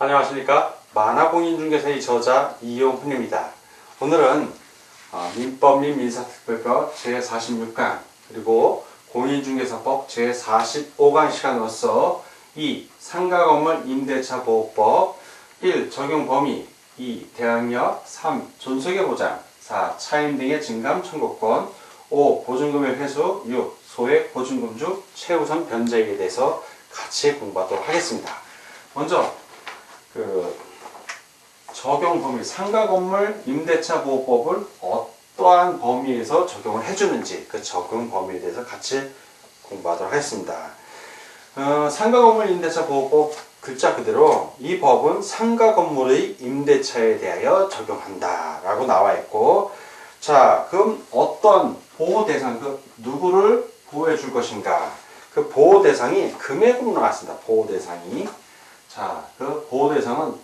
안녕하십니까. 만화공인중개사의 저자 이용훈입니다. 오늘은 민법 및 민사특별법 제46강 그리고 공인중개사법 제45강 시간으로서 2. 상가건물 임대차 보호법 1. 적용 범위 2. 대항력 3. 존속의 보장 4. 차임 등의 증감 청구권 5. 보증금의 회수 6. 소액 보증금주 최우선 변제에 대해서 같이 공부하도록 하겠습니다. 먼저 적용 범위, 상가건물 임대차 보호법을 어떠한 범위에서 적용을 해주는지 그 적용 범위에 대해서 같이 공부하도록 하겠습니다. 상가건물 임대차 보호법 글자 그대로 이 법은 상가건물의 임대차에 대하여 적용한다 라고 나와 있고, 자 그럼 어떤 보호 대상, 누구를 보호해 줄 것인가, 그 보호 대상이 금액으로 나왔습니다. 보호 대상이. 자, 그 보호 대상은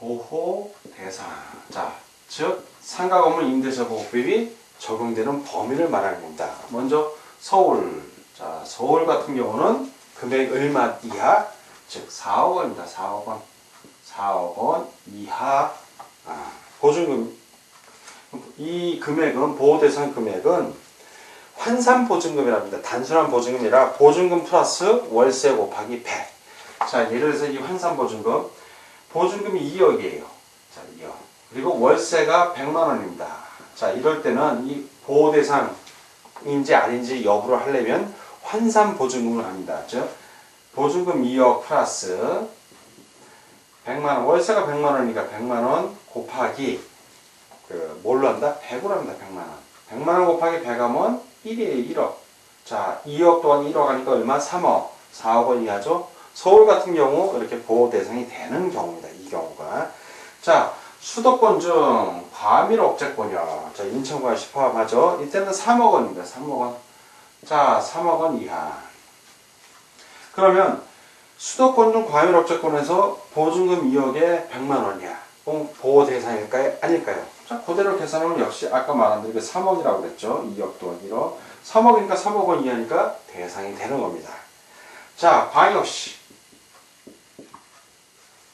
보호 대상. 자, 즉 상가건물 임대차 보호법이 적용되는 범위를 말하는 겁니다. 먼저 서울. 자, 서울 같은 경우는 금액 얼마 이하, 즉 4억 원입니다. 4억 원. 4억 원 이하 보증금. 이 금액은 보호 대상 금액은 환산 보증금이랍니다. 단순한 보증금이라 보증금 플러스 월세 곱하기 100. 자, 예를 들어서 이 환산보증금, 보증금이 2억이에요. 자, 2억. 그리고 월세가 100만 원입니다. 자, 이럴 때는 이 보호대상인지 아닌지 여부를 하려면 환산보증금을 합니다. 즉, 보증금 2억 플러스 100만 원, 월세가 100만 원이니까 100만 원 곱하기, 뭘로 한다? 100으로 합니다. 100만 원. 100만 원 곱하기 100 하면 1이에요. 1억. 자, 2억 또한 1억 하니까 얼마? 3억. 4억 원 이하죠? 서울 같은 경우 이렇게 보호 대상이 되는 경우입니다. 이 경우가. 자, 수도권 중 과밀 억제권이요. 자, 인천과시 포함하죠. 이때는 3억 원입니다. 3억 원. 자, 3억 원 이하. 그러면 수도권 중 과밀 억제권에서 보증금 2억에 100만 원이야. 그럼 보호 대상일까요? 아닐까요? 자, 그대로 계산하면 역시 아까 말한 대로 3억이라고 그랬죠. 2억 또한 1억. 3억이니까 3억 원 이하니까 대상이 되는 겁니다. 자, 광역시.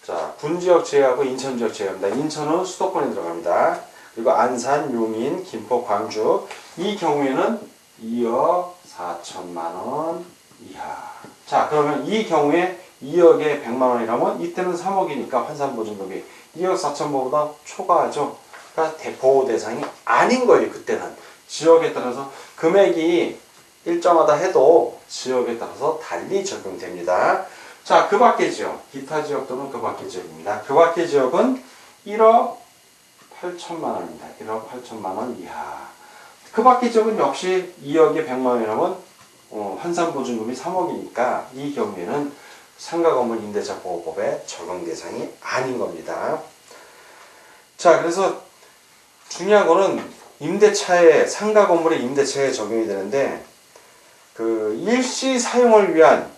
자, 군지역 제외하고 인천지역 제외합니다. 인천은 수도권에 들어갑니다. 그리고 안산, 용인, 김포, 광주. 이 경우에는 2억 4천만 원 이하. 자, 그러면 이 경우에 2억에 100만 원이라면 이때는 3억이니까 환산보증금이 2억 4천만보다 초과하죠. 그러니까 보호 대상이 아닌 거예요. 그때는. 지역에 따라서 금액이 일정하다 해도 지역에 따라서 달리 적용됩니다. 자, 그 밖의 지역, 기타 지역 또는 그 밖의 지역입니다. 그 밖의 지역은 1억 8천만 원입니다. 1억 8천만 원 이하. 그 밖의 지역은 역시 2억에 100만 원이라면 환산보증금이 3억이니까 이 경우에는 상가건물 임대차 보호법의 적용 대상이 아닌 겁니다. 자, 그래서 중요한 거는 임대차에, 상가건물의 임대차에 적용이 되는데, 일시 사용을 위한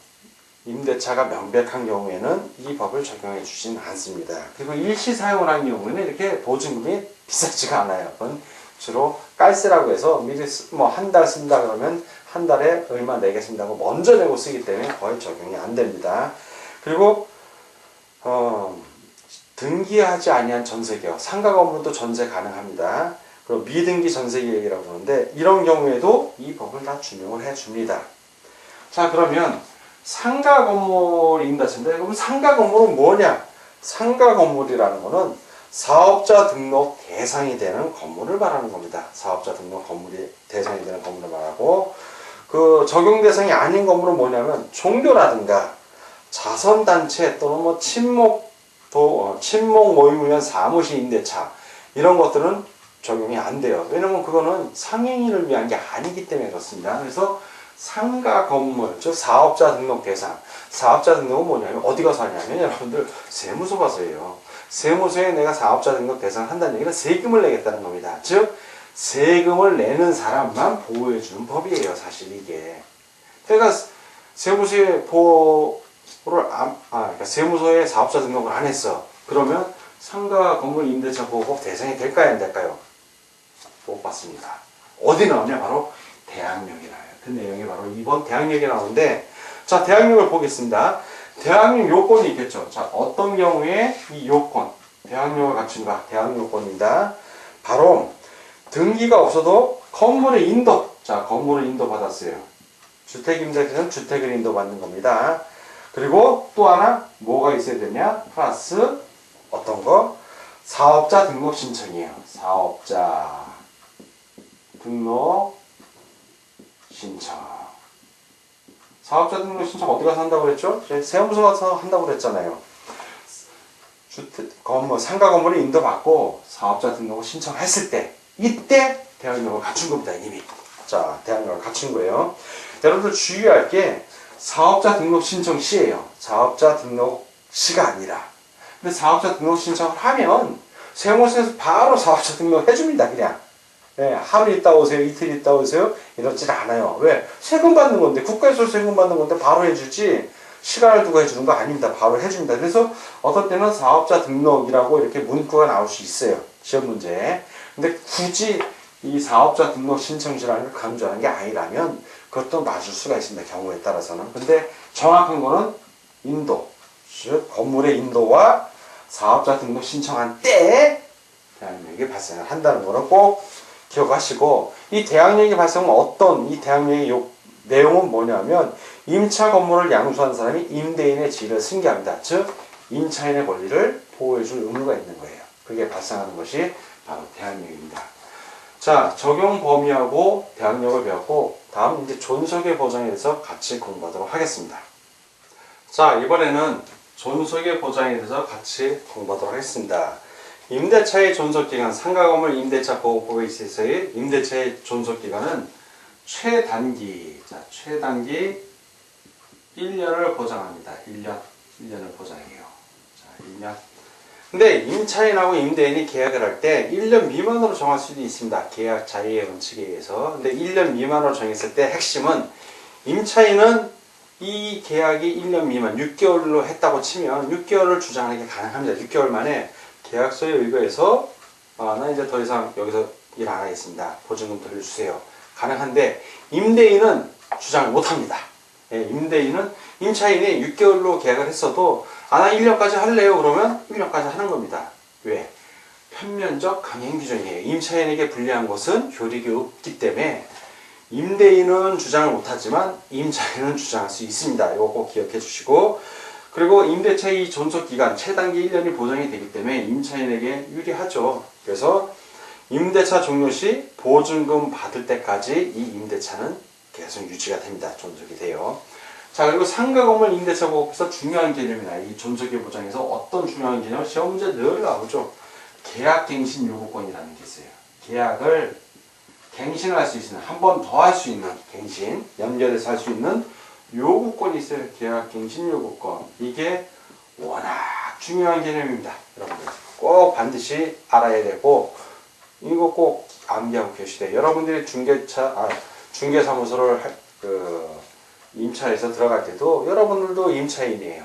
임대차가 명백한 경우에는 이 법을 적용해 주진 않습니다. 그리고 일시 사용을 한 경우에는 이렇게 보증금이 비싸지가 않아요. 그건 주로 깔세라고 해서 미리 한 달 쓴다 그러면 한 달에 얼마 내겠습니다고 먼저 내고 쓰기 때문에 거의 적용이 안 됩니다. 그리고 등기하지 아니한 전세계약, 상가 건물도 전세 가능합니다. 그리고 미등기 전세계약이라고 하는데 이런 경우에도 이 법을 다 준용을 해줍니다. 자, 그러면 상가 건물 임대차인데, 그럼 상가 건물은 뭐냐? 상가 건물이라는 거는 사업자 등록 대상이 되는 건물을 말하는 겁니다. 사업자 등록 건물이 대상이 되는 건물을 말하고, 그 적용 대상이 아닌 건물은 뭐냐면 종교라든가 자선단체 또는 친목 모임을 위한 사무실 임대차, 이런 것들은 적용이 안 돼요. 왜냐면 그거는 상행인을 위한 게 아니기 때문에 그렇습니다. 그래서 상가 건물, 즉 사업자 등록 대상. 사업자 등록은 뭐냐면 어디 가서 하냐면 여러분들 세무서 가서 해요. 세무서에 내가 사업자 등록 대상 한다는 얘기는 세금을 내겠다는 겁니다. 즉 세금을 내는 사람만 보호해 주는 법이에요. 사실 이게. 그러니까 세무서에 그러니까 세무서에 사업자 등록을 안 했어. 그러면 상가 건물 임대차 보호법 대상이 될까요? 안 될까요? 못 받습니다. 어디 나오냐? 바로 대항력이 나와요. 그 내용이 바로 이번 대항력이 나오는데, 자, 대항력을 보겠습니다. 대항력 요건이 있겠죠. 자, 어떤 경우에 이 요건, 대항력을 갖춘가? 대항력 요건입니다. 바로 등기가 없어도 건물의 인도. 자, 건물을 인도받았어요. 주택임대차는 주택을 인도받는 겁니다. 그리고 또 하나 뭐가 있어야 되냐? 플러스 어떤 거? 사업자 등록 신청이에요. 사업자 등록 신청. 사업자 등록 신청 어디 가서 한다고 그랬죠? 세무서 가서 한다고 그랬잖아요. 상가 건물을 인도받고 사업자 등록을 신청했을 때, 이때 대항력을 갖춘 겁니다, 이미. 자, 대항력을 갖춘 거예요. 여러분들 주의할 게 사업자 등록 신청 시예요. 사업자 등록 시가 아니라. 근데 사업자 등록 신청을 하면 세무서에서 바로 사업자 등록 해줍니다, 그냥. 네, 하루 있다 오세요, 이틀 있다 오세요, 이러질 않아요. 왜? 세금 받는 건데, 국가에서 세금 받는 건데 바로 해주지, 시간을 두고 해주는 거 아닙니다. 바로 해줍니다. 그래서 어떤 때는 사업자 등록이라고 이렇게 문구가 나올 수 있어요. 시험 문제에. 근데 굳이 이 사업자 등록 신청시라는 걸 강조하는 게 아니라면 그것도 맞을 수가 있습니다. 경우에 따라서는. 근데 정확한 거는 인도, 즉 건물의 인도와 사업자 등록 신청한 때에 대항력이 발생을 한다는 거는 꼭 기억하시고, 이 대항력이 발생하면 어떤 이 대항력의 내용은 뭐냐면 임차 건물을 양수한 사람이 임대인의 지위를 승계합니다. 즉 임차인의 권리를 보호해줄 의무가 있는 거예요. 그게 발생하는 것이 바로 대항력입니다. 자, 적용 범위하고 대항력을 배웠고, 다음 이제 존속의 보장에 대해서 같이 공부하도록 하겠습니다. 자, 이번에는 존속의 보장에 대해서 같이 공부하도록 하겠습니다. 임대차의 존속기간, 상가건물 임대차 보호법에 있어서의 임대차의 존속기간은 최단기, 자, 최단기 1년을 보장합니다. 1년을 보장해요. 자, 1년. 근데 임차인하고 임대인이 계약을 할 때 1년 미만으로 정할 수도 있습니다. 계약 자유의 원칙에 의해서. 근데 1년 미만으로 정했을 때 핵심은 임차인은 이 계약이 1년 미만, 6개월로 했다고 치면 6개월을 주장하는 게 가능합니다. 6개월 만에 계약서에 의거해서 나 이제 더 이상 여기서 일 안 하겠습니다. 보증금 돌려주세요. 가능한데 임대인은 주장을 못합니다. 예, 임차인이 6개월로 계약을 했어도 나 1년까지 할래요. 그러면 1년까지 하는 겁니다. 왜? 편면적 강행 규정이에요. 임차인에게 불리한 것은 효력이 없기 때문에 임대인은 주장을 못하지만 임차인은 주장할 수 있습니다. 이거 꼭 기억해 주시고, 그리고 임대차의 존속기간 최단기 1년이 보장이 되기 때문에 임차인에게 유리하죠. 그래서 임대차 종료 시 보증금 받을 때까지 이 임대차는 계속 유지가 됩니다. 존속이 돼요. 자, 그리고 상가건물 임대차 보호법에서 중요한 개념이나 이 존속의 보장에서 어떤 중요한 개념, 시험 문제 늘 나오죠. 계약갱신 요구권이라는 게 있어요. 계약을 갱신을 할 수 있는, 한 번 더 할 수 있는 갱신, 연결해서 할 수 있는 요구권이 있어요. 계약갱신 요구권. 이게 워낙 중요한 개념입니다. 여러분들 꼭 반드시 알아야 되고, 이거 꼭 암기하고 계시되, 여러분들이 중개사무소를 임차해서 들어갈 때도 여러분들도 임차인이에요.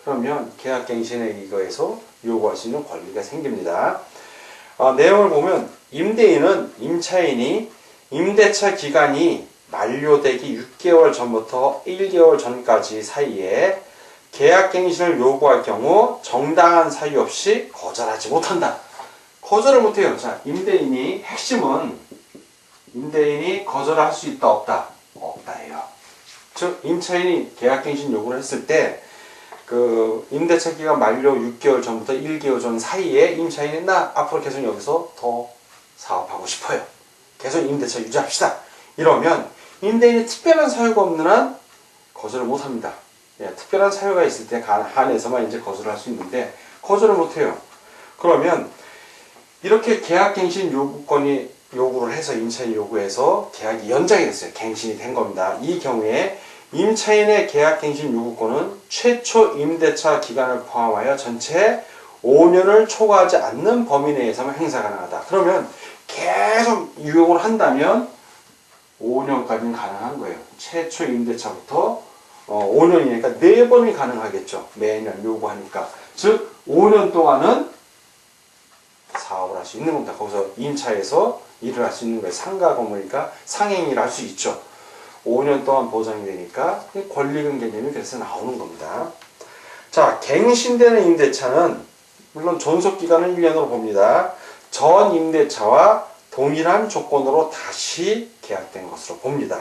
그러면 계약갱신에 이거에서 요구할 수 있는 권리가 생깁니다. 내용을 보면 임대인은 임차인이 임대차 기간이 만료되기 6개월 전부터 1개월 전까지 사이에 계약갱신을 요구할 경우 정당한 사유 없이 거절하지 못한다. 거절을 못해요. 자, 핵심은 임대인이 거절할 수 있다, 없다? 없다예요. 즉, 임차인이 계약갱신 요구를 했을 때, 임대차 기간 만료 6개월 전부터 1개월 전 사이에 임차인이 나 앞으로 계속 여기서 더 사업하고 싶어요. 계속 임대차 유지합시다. 이러면 임대인이 특별한 사유가 없는 한 거절을 못 합니다. 예, 특별한 사유가 있을 때 한해서만 이제 거절을 할 수 있는데, 거절을 못 해요. 그러면 이렇게 계약갱신 요구를 해서 임차인이 요구해서 계약이 연장이 됐어요. 갱신이 된 겁니다. 이 경우에 임차인의 계약갱신 요구권은 최초 임대차 기간을 포함하여 전체 5년을 초과하지 않는 범위 내에서만 행사 가능하다. 그러면 계속 유용을 한다면 5년까지는 가능한 거예요. 최초 임대차부터 5년이니까 4번이 가능하겠죠. 매년 요구하니까. 즉 5년 동안은 사업을 할 수 있는 겁니다. 거기서 임차에서 일을 할 수 있는 거예요. 상가 건물이니까 상행일을 할 수 있죠. 5년 동안 보장이 되니까 권리금 개념이 그래서 나오는 겁니다. 자, 갱신되는 임대차는 물론 존속기간은 1년으로 봅니다. 전 임대차와 동일한 조건으로 다시 계약된 것으로 봅니다.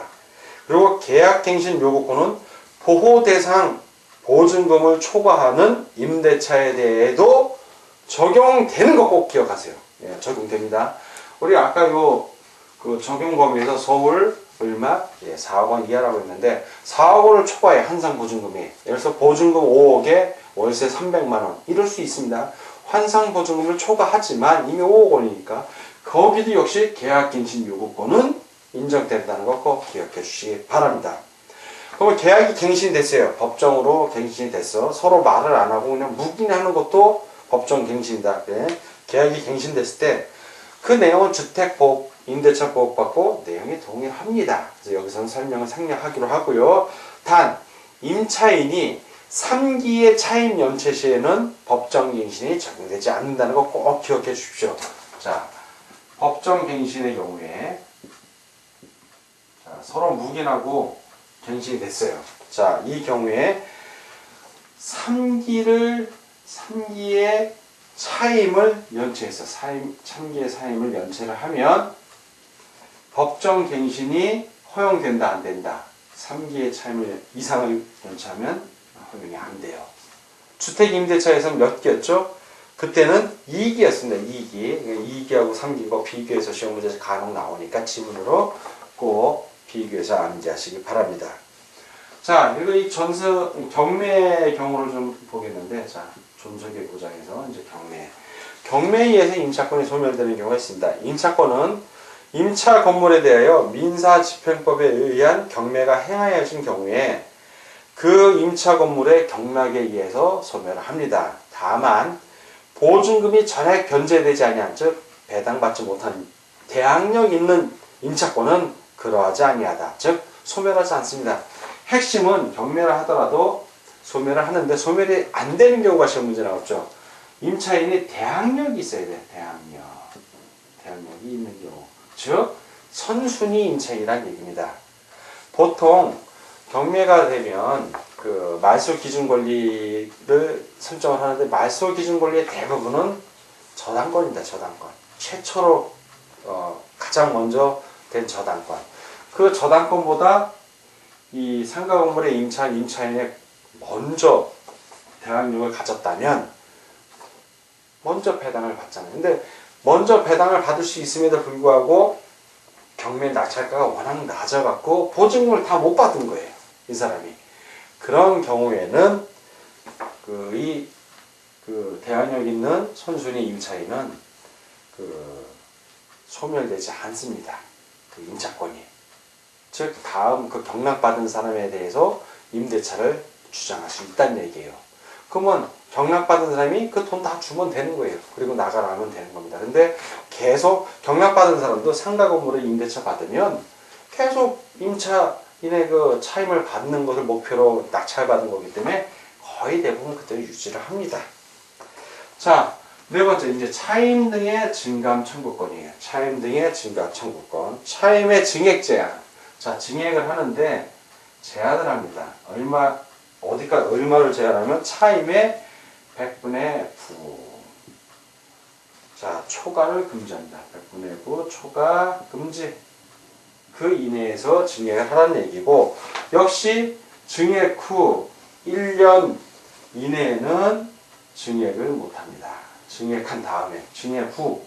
그리고 계약갱신 요구권은 보호대상 보증금을 초과하는 임대차에 대해도 적용되는 거 꼭 기억하세요. 예, 적용됩니다. 우리 아까 그 적용 범위에서 서울 얼마? 예, 4억 원 이하라고 했는데 4억 원을 초과해 환상 보증금이. 예를 들어서 보증금 5억에 월세 300만 원 이럴 수 있습니다. 환상 보증금을 초과하지만 이미 5억 원이니까 거기도 역시 계약갱신 요구권은 인정된다는 거 꼭 기억해 주시기 바랍니다. 그러면 계약이 갱신이 됐어요. 법정으로 갱신이 됐어. 서로 말을 안 하고 그냥 묵인하는 것도 법정 갱신이다. 네. 계약이 갱신됐을 때 그 내용은 주택보호, 임대차 보호받고 내용이 동일합니다. 그래서 여기서는 설명을 생략하기로 하고요. 단 임차인이 3기의 차임 연체 시에는 법정 갱신이 적용되지 않는다는 거 꼭 기억해 주십시오. 자, 법정 갱신의 경우에 자, 서로 묵인하고 갱신이 됐어요. 자, 이 경우에 3기의 차임을 연체해서 3기의 차임을 연체를 하면 법정 갱신이 허용된다 안 된다. 3기의 차임을 이상을 연체하면 허용이 안 돼요. 주택임대차에서는 몇 기였죠? 그때는 2기였습니다. 2기. 2기하고 3기가 비교해서 시험 문제에서 간혹 나오니까 지문으로 꼭 비교해서 암기하시기 바랍니다. 자, 그리고 이 경매의 경우를 좀 보겠는데, 자, 존속의 보장에서 이제 경매에 의해서 임차권이 소멸되는 경우가 있습니다. 임차권은 임차 건물에 대하여 민사집행법에 의한 경매가 행하여진 경우에 그 임차 건물의 경락에 의해서 소멸을 합니다. 다만 보증금이 전액 변제되지 아니한, 즉 배당받지 못한 대항력 있는 임차권은 그러하지 아니하다. 즉 소멸하지 않습니다. 핵심은 경매를 하더라도 소멸을 하는데 소멸이 안 되는 경우가 시험 문제 나왔죠. 임차인이 대항력이 있어야 돼. 대항력이 있는 경우. 즉 선순위 임차인이란 얘기입니다. 보통 경매가 되면 그 말소 기준 권리를 설정을 하는데 말소 기준 권리의 대부분은 저당권입니다. 저당권. 최초로 가장 먼저 된 저당권. 그 저당권보다 이 상가 건물에 임차한 임차인이 먼저 대항력을 가졌다면 먼저 배당을 받잖아요. 근데 먼저 배당을 받을 수 있음에도 불구하고 경매 낙찰가가 워낙 낮아갖고 보증금을 다 못 받은 거예요. 이 사람이. 그런 경우에는 그 대항력 있는 선순위 임차인은 소멸되지 않습니다. 그 임차권이. 즉 다음 그 경락받은 사람에 대해서 임대차를 주장할 수 있다는 얘기예요. 그러면 경락받은 사람이 그 돈 다 주면 되는 거예요. 그리고 나가라면 되는 겁니다. 근데 계속 경락받은 사람도 상가 건물에 임대차 받으면 계속 임차인의 그 차임을 받는 것을 목표로 낙찰받은 거기 때문에 거의 대부분 그대로 유지를 합니다. 자, 네 번째, 이제 차임 등의 증감 청구권이에요. 차임 등의 증감 청구권. 차임의 증액 제한. 자, 증액을 하는데 제한을 합니다. 얼마를 제한하면 차임의 100분의 9. 자, 초과를 금지합니다. 100분의 9 초과 금지. 그 이내에서 증액을 하라는 얘기고, 역시 증액 후 1년 이내에는 증액을 못합니다. 증액한 다음에, 증액 후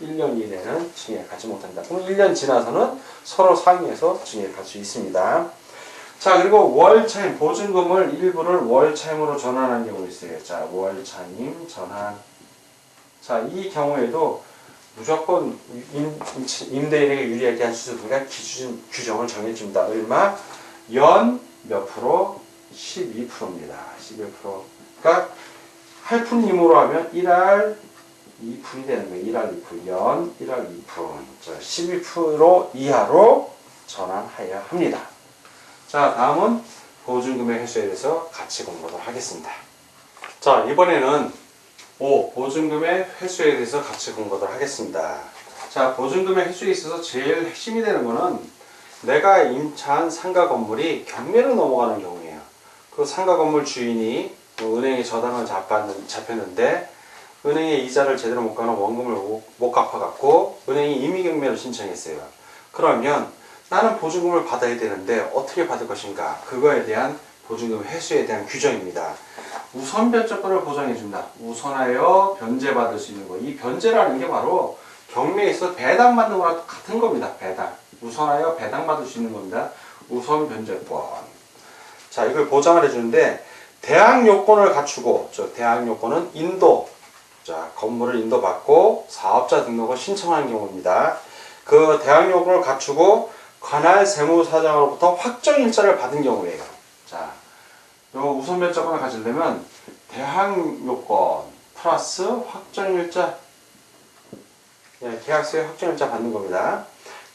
1년 이내는 증액하지 못한다. 그럼 1년 지나서는 서로 상의해서 증액할 수 있습니다. 자, 그리고 월차임, 보증금을 일부를 월차임으로 전환하는 경우가 있어요. 자, 월차임 전환. 자, 이 경우에도 무조건 임대인에게 유리하게 한 수수료가 규정을 정해줍니다. 얼마? 연 몇 프로? 12%입니다. 12%. 그러니까 할푼임으로 하면 1할 2푼이 되는 거예요. 1할 2푼. 연 1할 2푼. 12% 이하로 전환해야 합니다. 자, 다음은 보증금의 회수에 대해서 같이 공부하도록 하겠습니다. 자, 이번에는 보증금의 회수에 대해서 같이 공부하도록 하겠습니다. 자, 보증금의 회수에 있어서 제일 핵심이 되는 거는 내가 임차한 상가 건물이 경매로 넘어가는 경우예요. 그 상가 건물 주인이 뭐 은행에 저당을 잡혔는데 은행에 이자를 제대로 못 갚아 원금을 못 갚아갖고 은행이 임의경매를 신청했어요. 그러면 나는 보증금을 받아야 되는데 어떻게 받을 것인가? 그거에 대한 보증금 회수에 대한 규정입니다. 우선 변제권을 보장해준다. 우선하여 변제받을 수 있는 거. 이 변제라는 게 바로 경매에 있어 배당받는 거랑 같은 겁니다. 배당. 우선하여 배당받을 수 있는 겁니다. 우선 변제권. 자, 이걸 보장을 해주는데 대항 요건을 갖추고, 대항 요건은 인도. 자, 건물을 인도받고 사업자 등록을 신청하는 경우입니다. 그 대항 요건을 갖추고 관할 세무사장으로부터 확정일자를 받은 경우에요. 자, 요 우선 변제권을 가지려면 대항 요건 플러스 확정일자, 계약서에 확정일자 받는 겁니다.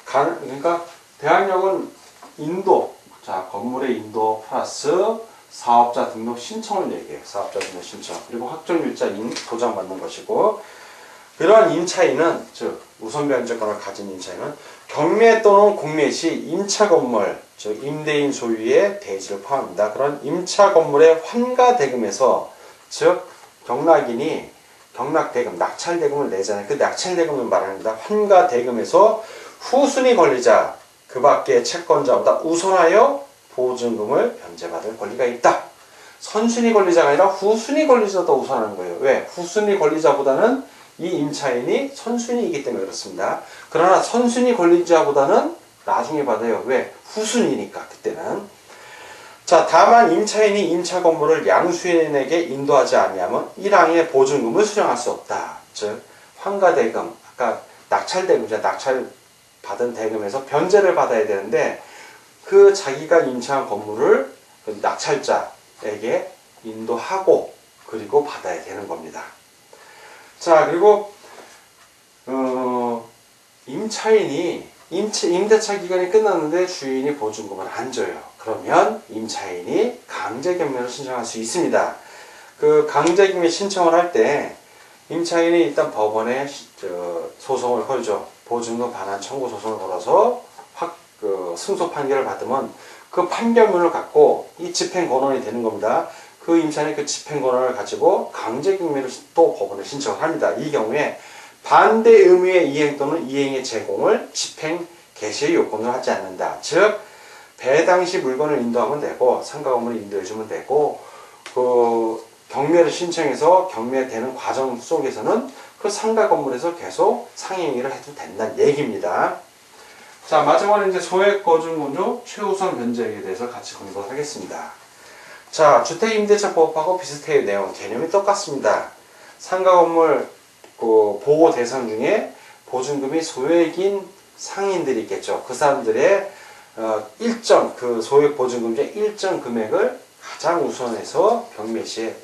그러니까 대항력은 인도, 자, 건물의 인도 플러스 사업자 등록 신청을 얘기해요. 사업자 등록 신청. 그리고 확정일자인 보장받는 것이고, 이러한 임차인은, 즉 우선 변제권을 가진 임차인은 경매 또는 공매 시 임차 건물, 즉 임대인 소유의 대지를 포함합니다. 그런 임차 건물의 환가 대금에서, 즉 경락인이 경락 대금, 낙찰 대금을 내잖아요. 그 낙찰 대금을 말합니다. 환가 대금에서 후순위 권리자, 그 밖의 채권자보다 우선하여 보증금을 변제받을 권리가 있다. 선순위 권리자가 아니라 후순위 권리자도 우선하는 거예요. 왜? 후순위 권리자보다는 이 임차인이 선순위이기 때문에 그렇습니다. 그러나 선순위 권리자보다는 나중에 받아요. 왜? 후순위니까 그때는. 자, 다만 임차인이 임차 건물을 양수인에게 인도하지 아니하면 1항의 보증금을 수령할 수 없다. 즉 환가대금, 아까 낙찰대금이죠. 낙찰 받은 대금에서 변제를 받아야 되는데 그 자기가 임차한 건물을 그 낙찰자에게 인도하고 그리고 받아야 되는 겁니다. 자, 그리고 임차인이 임대차 기간이 끝났는데 주인이 보증금을 안 줘요. 그러면 임차인이 강제경매를 신청할 수 있습니다. 그 강제경매 신청을 할 때 임차인이 일단 법원에 소송을 걸죠. 보증금 반환 청구 소송을 걸어서 승소 판결을 받으면 그 판결문을 갖고 이 집행 권한이 되는 겁니다. 그 임차인이 그 집행 권한을 가지고 강제경매를 또 법원에 신청을 합니다. 이 경우에 반대 의무의 이행 또는 이행의 제공을 집행 개시의 요건으로 하지 않는다. 즉 배당 시 물건을 인도하면 되고 상가 건물을 인도해주면 되고 그 경매를 신청해서 경매되는 과정 속에서는 그 상가 건물에서 계속 상행위를 해도 된다는 얘기입니다. 자, 마지막으로 이제 소액 보증금조 최우선 변제에 대해서 같이 공부를 하겠습니다. 자, 주택임대차보호법하고 비슷해요. 내용, 개념이 똑같습니다. 상가 건물 보호 대상 중에 보증금이 소액인 상인들이 있겠죠. 그 사람들의 일정, 그 소액 보증금 중에 일정 금액을 가장 우선해서 경매 시에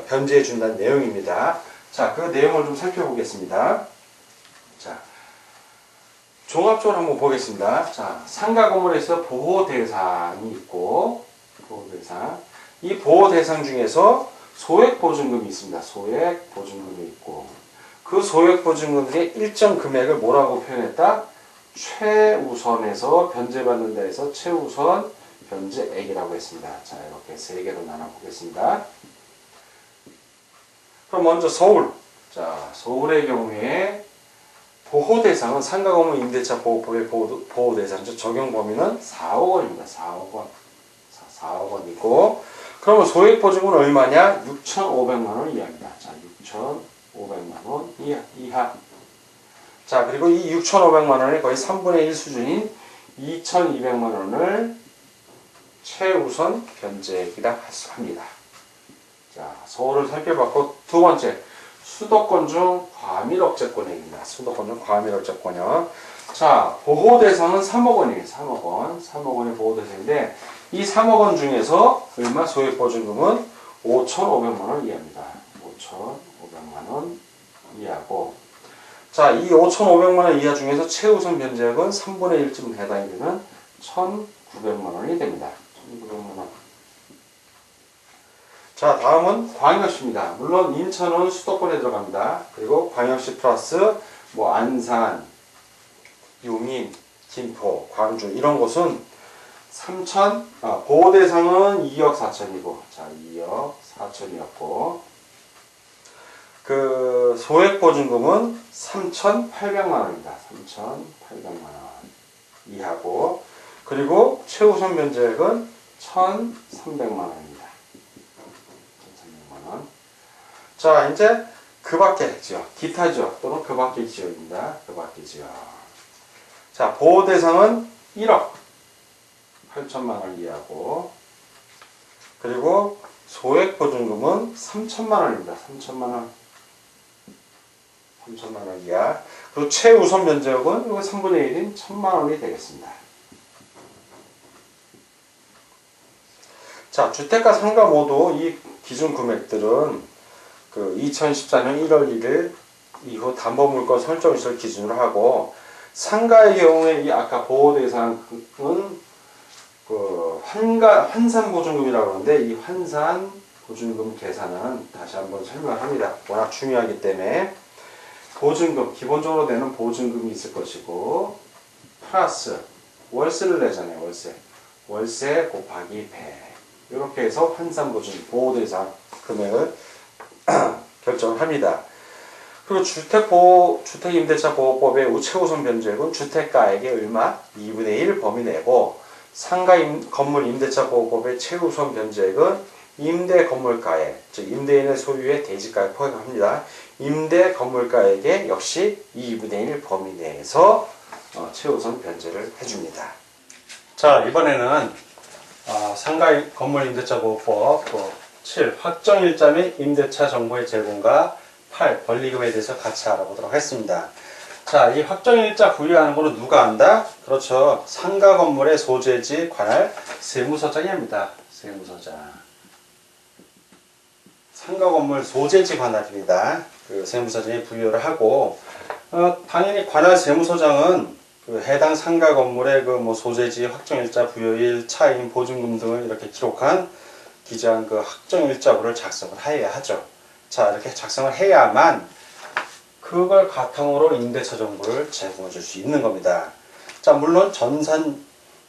변제해 준다는 내용입니다. 자, 그 내용을 좀 살펴보겠습니다. 자, 종합적으로 한번 보겠습니다. 자, 상가 건물에서 보호 대상이 있고, 보호 대상. 이 보호 대상 중에서 소액 보증금이 있습니다. 소액 보증금이 있고, 그 소액 보증금의 일정 금액을 뭐라고 표현했다? 최우선에서 변제받는다 해서 최우선 변제액이라고 했습니다. 자, 이렇게 세 개로 나눠보겠습니다. 그럼 먼저 서울. 자, 서울의 경우에 보호 대상은 상가 건물 임대차 보호법의 보호 대상, 즉 적용 범위는 4억 원입니다. 4억 원. 4억 원이고, 그러면 소액 보증금은 얼마냐? 6,500만 원 이하입니다. 자, 6,500만 원 이하. 자, 그리고 이 6,500만 원이 거의 3분의 1 수준인 2,200만 원을 최우선 변제액이라 합니다. 자, 서울을 살펴봤고, 두 번째, 수도권 중 과밀억제권액입니다. 수도권 중 과밀억제권역. 자, 보호 대상은 3억 원이에요. 3억 원. 3억 원의 보호 대상인데, 이 3억 원 중에서 얼마 소액 보증금은 5,500만 원 이하입니다. 5,500만 원 이하고, 자, 이 5,500만 원 이하 중에서 최우선 변제액은 3분의 1쯤 해당이 되는 1,900만 원이 됩니다. 1,900만 원. 자, 다음은 광역시입니다. 물론 인천은 수도권에 들어갑니다. 그리고 광역시 플러스 뭐 안산, 용인, 김포, 광주 이런 곳은 보호 대상은 2억 4천이고, 자, 2억 4천이었고, 그 소액 보증금은 3,800만 원입니다. 3,800만 원 이하고, 그리고 최우선 변제액은 1,300만 원입니다. 1,300만 원. 자, 이제 그 밖의 지역, 기타 지역 또는 그 밖의 지역입니다. 그 밖의 지역. 자, 보호 대상은 1억 8천만 원 이하고, 그리고 소액 보증금은 3천만 원입니다. 3천만 원. 3천만 원 이하. 그리고 최우선 변제액은 이거 3분의 1인 1,000만 원이 되겠습니다. 자, 주택과 상가 모두 이 기준 금액들은 그 2014년 1월 1일 이후 담보물건 설정시를 기준으로 하고, 상가의 경우에 이 아까 보호 대상은 그 환산 보증금이라고 하는데, 이 환산 보증금 계산은 다시 한번 설명을 합니다. 워낙 중요하기 때문에 보증금, 기본적으로 되는 보증금이 있을 것이고, 플러스 월세를 내잖아요. 월세 곱하기 배. 이렇게 해서 환산 보증금, 보호 대상 금액을 결정을 합니다. 그리고 주택임대차 보호법의 최우선 변제액은 주택가액의 얼마? 2분의 1 범위 내고, 상가 건물 임대차 보호법의 최우선 변제액은 임대 건물가액, 즉 임대인의 소유의 대지가액 포함합니다. 임대 건물가액의 역시 2분의 1 범위 내에서 최우선 변제를 해줍니다. 자, 이번에는 상가 건물 임대차 보호법 7. 확정일자 및 임대차 정보의 제공과 8. 권리금에 대해서 같이 알아보도록 하겠습니다. 자, 이 확정일자 부여하는 거는 누가 한다? 그렇죠. 상가 건물의 소재지 관할 세무서장이 합니다. 세무서장. 상가 건물 소재지 관할입니다. 그 세무서장이 부여를 하고, 당연히 관할 세무서장은 그 해당 상가 건물의 그 소재지, 확정일자, 부여일, 차임, 보증금 등을 이렇게 기재한 그 확정일자부를 작성을 해야 하죠. 자, 이렇게 작성을 해야만 그걸 바탕으로 임대차 정보를 제공해 줄 수 있는 겁니다. 자, 물론 전산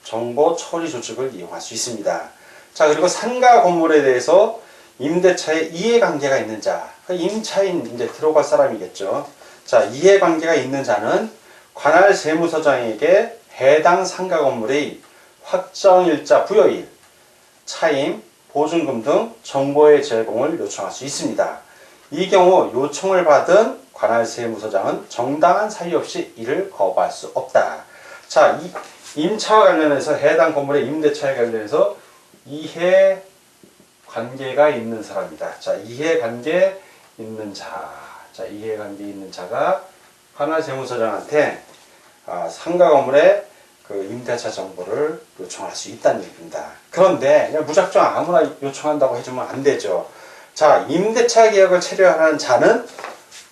정보 처리 조직을 이용할 수 있습니다. 자, 그리고 상가 건물에 대해서 임대차에 이해관계가 있는 자, 임차인 이제 들어갈 사람이겠죠. 자, 이해관계가 있는 자는 관할 세무서장에게 해당 상가 건물의 확정일자 부여일, 차임, 보증금 등 정보의 제공을 요청할 수 있습니다. 이 경우 요청을 받은 관할 세무서장은 정당한 사유 없이 이를 거부할 수 없다. 자, 이 임차와 관련해서 해당 건물의 임대차에 관련해서 이해관계가 있는 사람이다. 자, 이해관계 있는 자. 자, 이해관계 있는 자가 관할 세무서장한테 상가 건물의 그 임대차 정보를 요청할 수 있다는 얘기입니다. 그런데 그냥 무작정 아무나 요청한다고 해주면 안 되죠. 자, 임대차 계약을 체결하는 자는,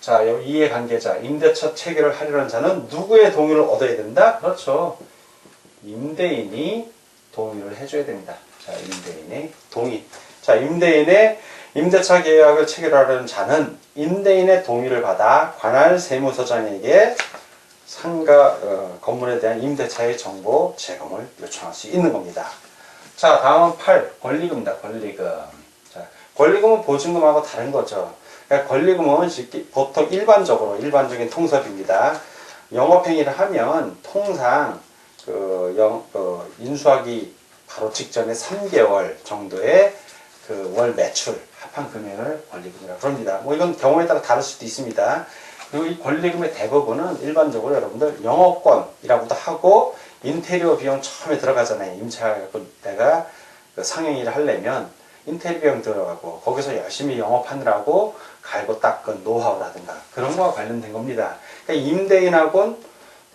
자, 이해관계자, 임대차 체결을 하려는 자는 누구의 동의를 얻어야 된다? 그렇죠. 임대인이 동의를 해줘야 됩니다. 자, 임대인의 동의. 자, 임대인의 임대차 계약을 체결하려는 자는 임대인의 동의를 받아 관할 세무서장에게 상가 건물에 대한 임대차의 정보 제공을 요청할 수 있는 겁니다. 자, 다음은 8. 권리금입니다. 권리금. 자, 권리금은 보증금하고 다른 거죠. 그러니까 권리금은 보통 일반적인 통섭입니다. 영업행위를 하면 통상 인수하기 바로 직전에 3개월 정도의 그 월 매출 합한 금액을 권리금이라고 부릅니다. 뭐 이건 경우에 따라 다를 수도 있습니다. 그리고 이 권리금의 대부분은 일반적으로 여러분들 영업권이라고도 하고, 인테리어 비용 처음에 들어가잖아요. 임차해갖고 내가 그 상행일을 하려면 인테리어 비용 들어가고, 거기서 열심히 영업하느라고 갈고 닦은 노하우라든가 그런 거와 관련된 겁니다. 그러니까 임대인하고는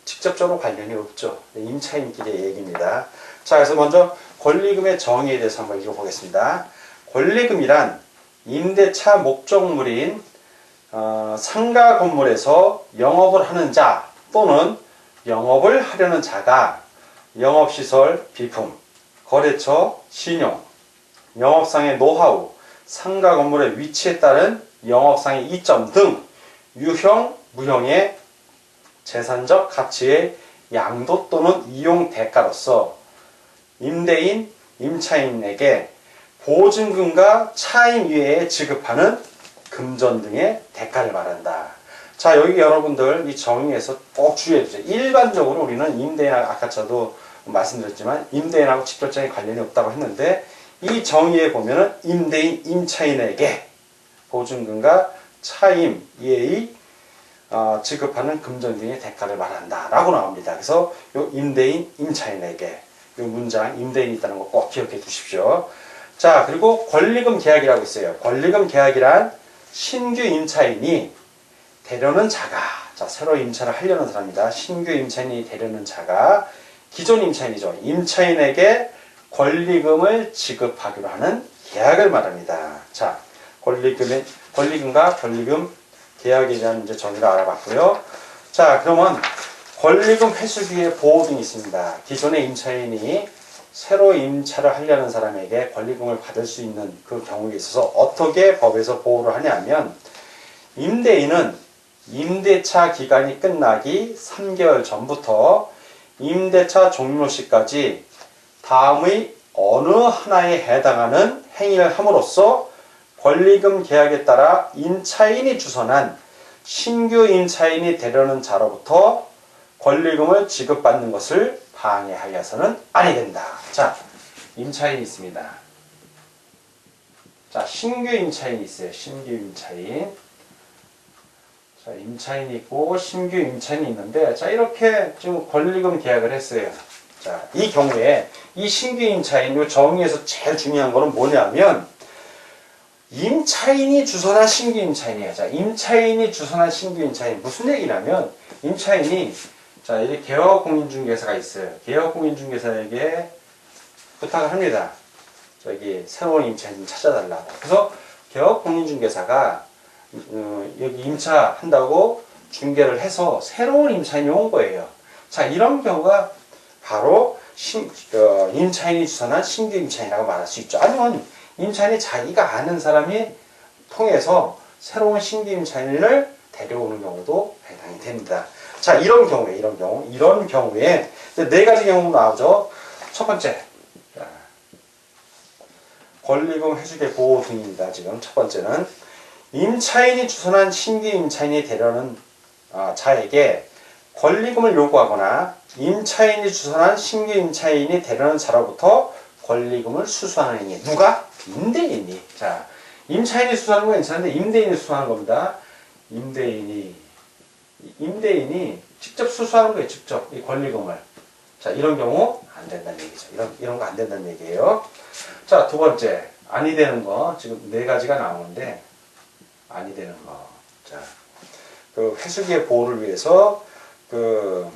직접적으로 관련이 없죠. 임차인끼리의 얘기입니다. 자, 그래서 먼저 권리금의 정의에 대해서 한번 읽어보겠습니다. 권리금이란 임대차 목적물인 상가 건물에서 영업을 하는 자 또는 영업을 하려는 자가 영업시설, 비품, 거래처, 신용, 영업상의 노하우, 상가 건물의 위치에 따른 영업상의 이점 등 유형, 무형의 재산적 가치의 양도 또는 이용 대가로서 임대인, 임차인에게 보증금과 차임 이외에 지급하는 금전 등의 대가를 말한다. 자, 여기 여러분들 이 정의에서 꼭 주의해 주세요. 일반적으로 우리는 임대인, 아까 저도 말씀드렸지만 임대인하고 직접적인 관련이 없다고 했는데, 이 정의에 보면은 임대인, 임차인에게 보증금과 차임 이외의 지급하는 금전 등의 대가를 말한다 라고 나옵니다. 그래서 요 임대인, 임차인에게 요 문장 임대인이 있다는 거 꼭 기억해 주십시오. 자, 그리고 권리금 계약이라고 있어요. 권리금 계약이란 신규 임차인이 되려는 자가, 자, 새로 임차를 하려는 사람이다. 신규 임차인이 되려는 자가 기존 임차인이죠. 임차인에게 권리금을 지급하기로 하는 계약을 말합니다. 자, 권리금과 권리금 계약에 대한 이제 정의를 알아봤고요. 자, 그러면 권리금 회수기의 보호 등이 있습니다. 기존의 임차인이 새로 임차를 하려는 사람에게 권리금을 받을 수 있는 그 경우에 있어서 어떻게 법에서 보호를 하냐면, 임대인은 임대차 기간이 끝나기 3개월 전부터 임대차 종료 시까지 다음의 어느 하나에 해당하는 행위를 함으로써 권리금 계약에 따라 임차인이 주선한 신규 임차인이 되려는 자로부터 권리금을 지급받는 것을 방해하여서는 아니 된다. 자, 임차인이 있습니다. 자, 신규 임차인이 있어요. 신규 임차인. 자, 임차인이 있고 신규 임차인이 있는데, 자, 이렇게 지금 권리금 계약을 했어요. 자, 이 경우에 이 신규 임차인, 요 정의에서 제일 중요한 거는 뭐냐면, 임차인이 주선한 신규 임차인이에요. 자, 임차인이 주선한 신규 임차인. 무슨 얘기냐면, 임차인이, 자, 이렇게 개업공인중개사가 있어요. 개업공인중개사에게 부탁을 합니다. 저기, 새로운 임차인 좀 찾아달라고. 그래서 개업공인중개사가, 여기 임차한다고 중개를 해서 새로운 임차인이 온 거예요. 자, 이런 경우가 바로 임차인이 주선한 신규 임차인이라고 말할 수 있죠. 아니면 임차인이 자기가 아는 사람이 통해서 새로운 신규 임차인을 데려오는 경우도 해당이 됩니다. 자, 이런 경우에 네 가지 경우 나오죠. 첫 번째, 권리금 회수계 보호 등입니다. 지금 첫 번째는 임차인이 주선한 신규 임차인이 되려는 자에게 권리금을 요구하거나 임차인이 주선한 신규 임차인이 되려는 자로부터 권리금을 수수하는 행위. 누가? 임대인이. 자, 임차인이 수수하는 건 괜찮은데 임대인이 수수하는 겁니다. 임대인이 직접 수수하는 거예요. 직접 이 권리금을. 자, 이런 경우 안 된다는 얘기죠. 이런 거 안 된다는 얘기예요. 자, 두 번째, 아니 되는 거. 지금 네 가지가 나오는데 아니 되는 거. 자, 그 회수기의 보호를 위해서 그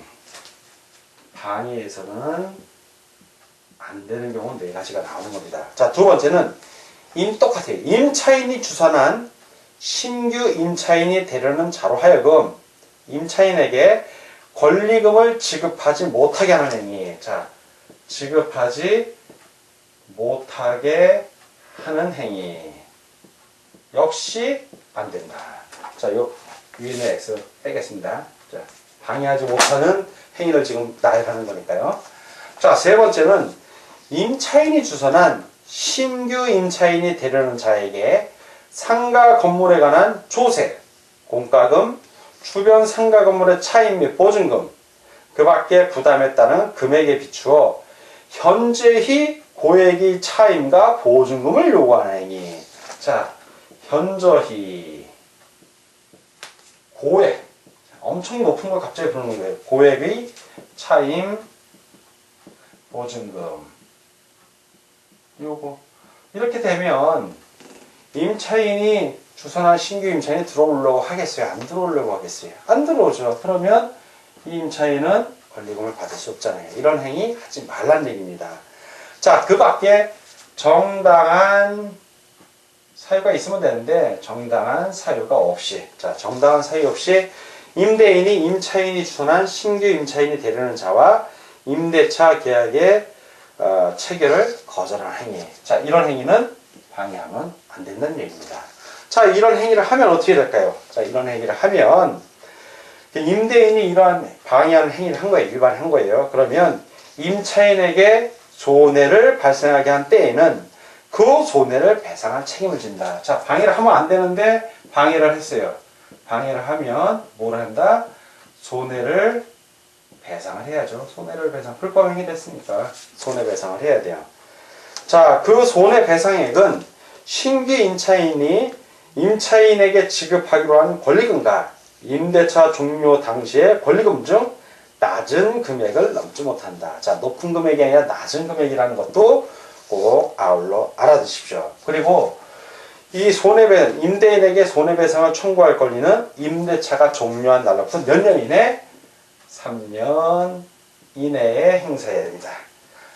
방해에서는 안 되는 경우 네 가지가 나오는 겁니다. 자, 두 번째는 똑같아요. 임차인이 주선한 신규 임차인이 되려는 자로 하여금 임차인에게 권리금을 지급하지 못하게 하는 행위. 자, 지급하지 못하게 하는 행위. 역시 안 된다. 자, 요 위에 X 빼겠습니다. 자, 방해하지 못하는 행위를 지금 나열하는 거니까요. 자, 세 번째는 임차인이 주선한 신규 임차인이 되려는 자에게 상가 건물에 관한 조세, 공과금, 주변 상가 건물의 차임 및 보증금, 그 밖에 부담에 따른 금액에 비추어 현저히 고액의 차임과 보증금을 요구하는 행위. 자, 현저히 고액, 엄청 높은 걸 갑자기 부르는 거예요. 고액의 차임, 보증금. 요거 이렇게 되면 임차인이 주선한 신규 임차인이 들어오려고 하겠어요? 안 들어오려고 하겠어요? 안 들어오죠. 그러면 이 임차인은 권리금을 받을 수 없잖아요. 이런 행위 하지 말란 얘기입니다. 자, 그 밖에 정당한 사유가 있으면 되는데 정당한 사유가 없이, 자, 정당한 사유 없이 임대인이 임차인이 주선한 신규 임차인이 되려는 자와 임대차 계약의 체결을 거절하는 행위. 자, 이런 행위는 방해하면 안 된다는 얘기입니다. 자, 이런 행위를 하면 어떻게 될까요? 자, 이런 행위를 하면 임대인이 이러한 방해하는 행위를 한 거예요. 위반한 거예요. 그러면 임차인에게 손해를 발생하게 한 때에는 그 손해를 배상할 책임을 진다. 자, 방해를 하면 안 되는데 방해를 했어요. 방해를 하면 뭘 한다? 손해를 배상을 해야죠. 손해를 배상. 불법행위 됐으니까 손해배상을 해야 돼요. 자, 그 손해배상액은 신규 임차인이 임차인에게 지급하기로 한 권리금과 임대차 종료 당시의 권리금 중 낮은 금액을 넘지 못한다. 자, 높은 금액이 아니라 낮은 금액이라는 것도 꼭 아울러 알아두십시오. 그리고 이 임대인에게 손해배상을 청구할 권리는 임대차가 종료한 날로부터 몇 년 이내? 3년 이내에 행사해야 됩니다.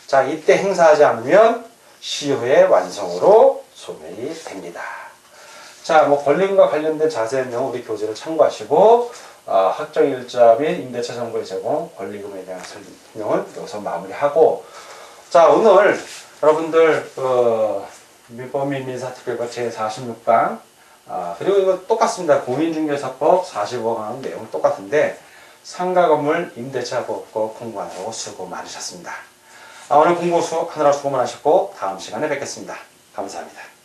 자, 이때 행사하지 않으면 시효의 완성으로 소멸이 됩니다. 자, 뭐 권리금과 관련된 자세한 내용 우리 교재를 참고하시고 확정일자 및 임대차 정보의 제공, 권리금에 대한 설명은 여기서 마무리하고, 자, 오늘 여러분들 민법 및 민사특별법 제46강 그리고 이거 똑같습니다. 공인중개사법 45강 내용 똑같은데 상가 건물 임대차법과 공부하느라고 수고 많으셨습니다. 오늘 공부 하느라 수고 많으셨고 다음 시간에 뵙겠습니다. 감사합니다.